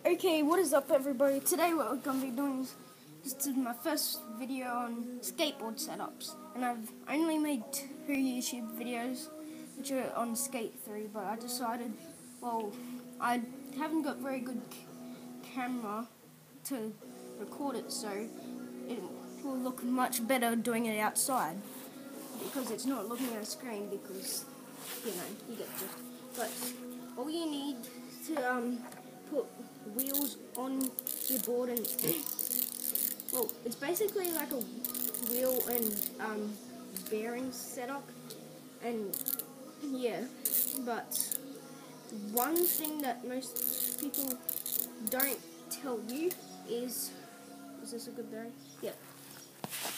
Okay, what is up everybody? Today what we're going to be doing is this is my first video on skateboard setups. And I've only made 2 YouTube videos, which are on Skate 3, but I decided, well, I haven't got very good camera to record it, so it will look much better doing it outside. Because it's not looking at a screen, because, you get the... But all you need to put wheels on your board and well, it's basically like a wheel and bearings setup, and yeah, but one thing that most people don't tell you is this a good bearing? Yeah.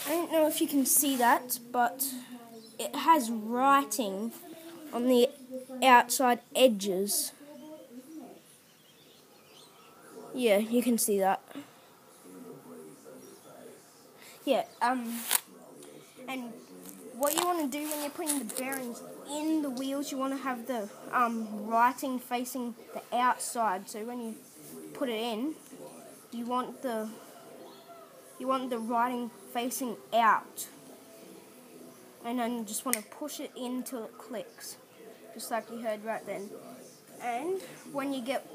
I don't know if you can see that, but it has writing on the outside edges. Yeah, you can see that. Yeah, and what you want to do when you're putting the bearings in the wheels, you want to have the writing facing the outside. So when you put it in, you want the writing facing out, and then you just want to push it in till it clicks, just like you heard right then. And when you get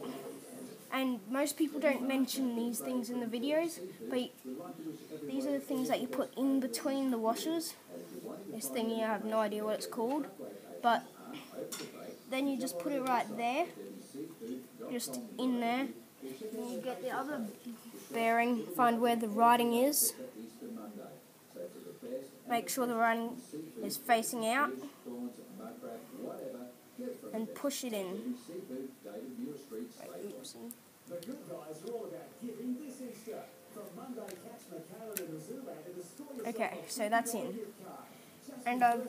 And most people don't mention these things in the videos, but these are the things that you put in between the washers. This thing here, I have no idea what it's called, but then you just put it right there, just in there. And you get the other bearing, find where the writing is. Make sure the writing is facing out, and push it in. Okay, so that's in. And I've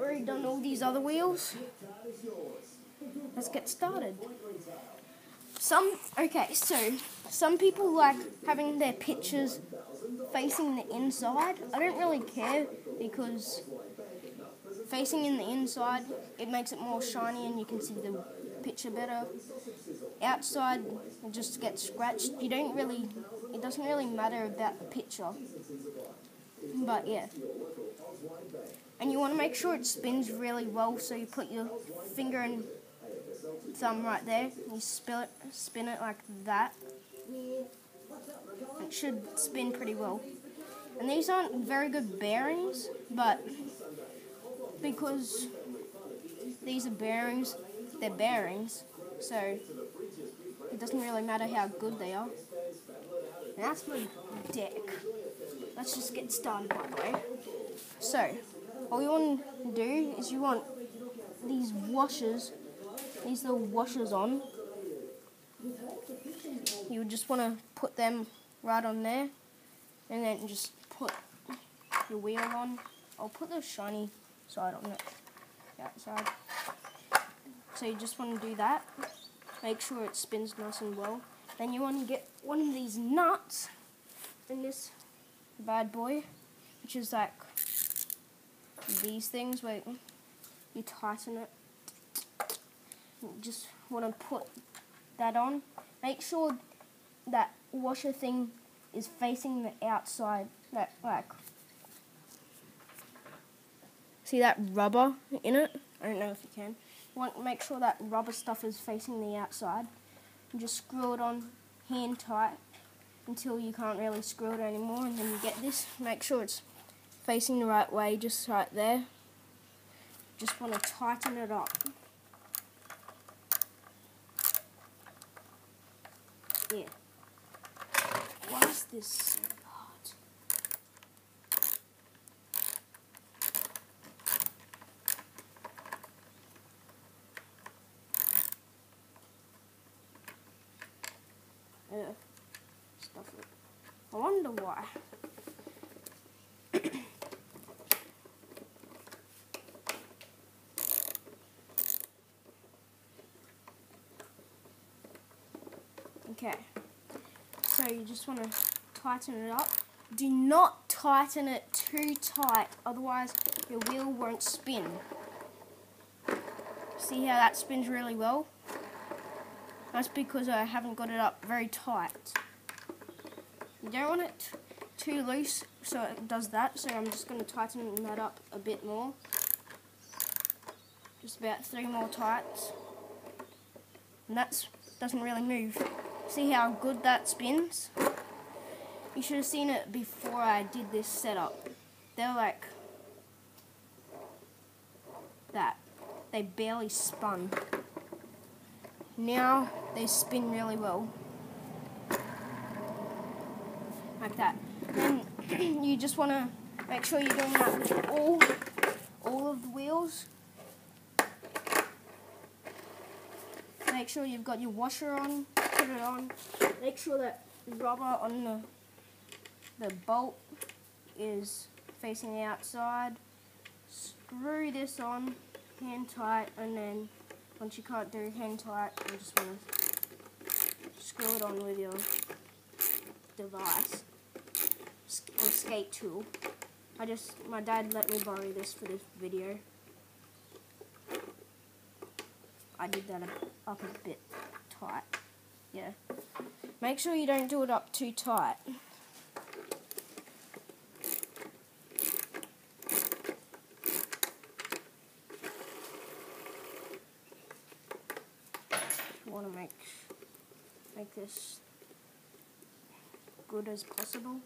already done all these other wheels. Let's get started. Some people like having their pictures facing the inside. I don't really care, because facing in the inside, it makes it more shiny and you can see the picture better. Outside, it just gets scratched. It doesn't really matter about the picture. But yeah. And you want to make sure it spins really well, so you put your finger and thumb right there, and you spin it like that. It should spin pretty well. And these aren't very good bearings, but because these are bearings, they're bearings, so it doesn't really matter how good they are. And that's my deck. Let's just get started, by the way. So, all you want to do is you want these little washers on. You just want to put them right on there, and then just put your wheel on. I'll put the shiny side on the outside. So you just want to do that. Make sure it spins nice and well. Then you want to get one of these nuts in this bad boy, which is like these things where you tighten it. You just want to put that on. Make sure that washer thing is facing the outside. See that rubber in it? I don't know if you can. You want to make sure that rubber stuff is facing the outside. And just screw it on hand tight until you can't really screw it anymore. And then you get this. Make sure it's facing the right way, just right there. Just want to tighten it up. Yeah. Why is this so hard? Stuff it. I wonder why. Okay, so you just want to tighten it up. Do not tighten it too tight, otherwise your wheel won't spin. See how that spins really well? That's because I haven't got it up very tight. You don't want it too loose so it does that, so I'm just going to tighten that up a bit more. Just about 3 more tights. And that doesn't really move. See how good that spins? You should have seen it before I did this setup. They're like that. They barely spun. Now they spin really well. Like that. Then you just want to make sure you're doing that with all of the wheels. Make sure you've got your washer on, put it on. Make sure that rubber on the bolt is facing the outside. Screw this on, hand tight, and then once you can't do hand tight, you just want to screw it on with your device or skate tool. My dad let me borrow this for this video. I did that up a bit tight. Yeah. Make sure you don't do it up too tight. You want to make this good as possible.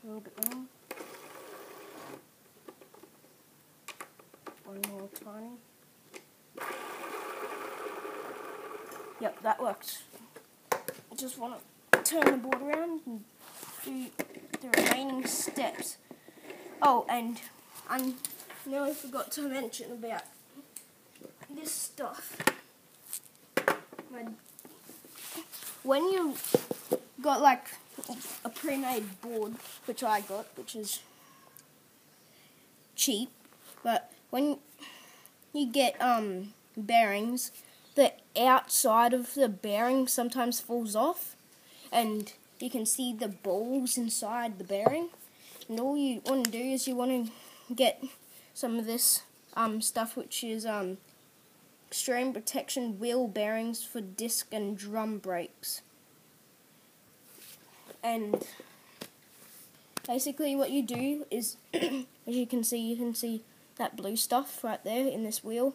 A little bit more. One more tiny. Yep, that works. Just want to turn the board around and do the remaining steps. Oh, and I nearly forgot to mention about this stuff. When you got like a pre-made board, which I got, which is cheap, but when you get bearings, the outside of the bearing sometimes falls off, and you can see the balls inside the bearing. And all you want to do is you want to get some of this stuff, which is extreme protection wheel bearings for disc and drum brakes. And basically what you do is, as you can see that blue stuff right there in this wheel.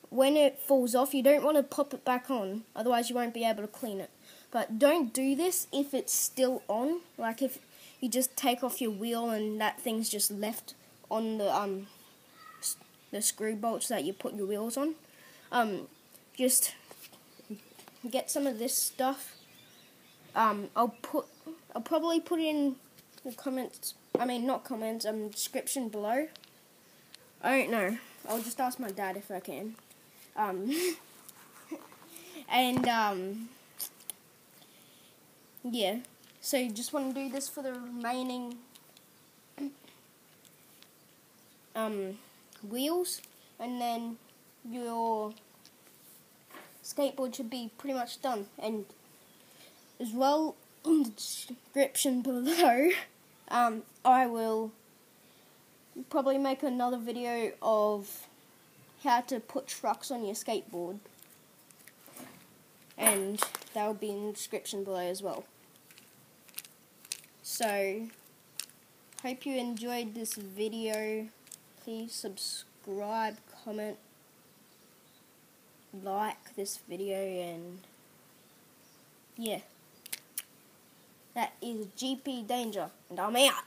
When it falls off, you don't want to pop it back on, otherwise you won't be able to clean it. But don't do this if it's still on, like if you just take off your wheel and that thing's just left on the screw bolts that you put your wheels on. Just get some of this stuff. I'll probably put in the comments, description below. I don't know. I'll just ask my dad if I can. Yeah. So you just want to do this for the remaining wheels, and then your skateboard should be pretty much done. And as well, in the description below, I will probably make another video of how to put trucks on your skateboard, and that will be in the description below as well. So, hope you enjoyed this video. Please subscribe, comment, like this video, and yeah. That is GP Danger, and I'm out.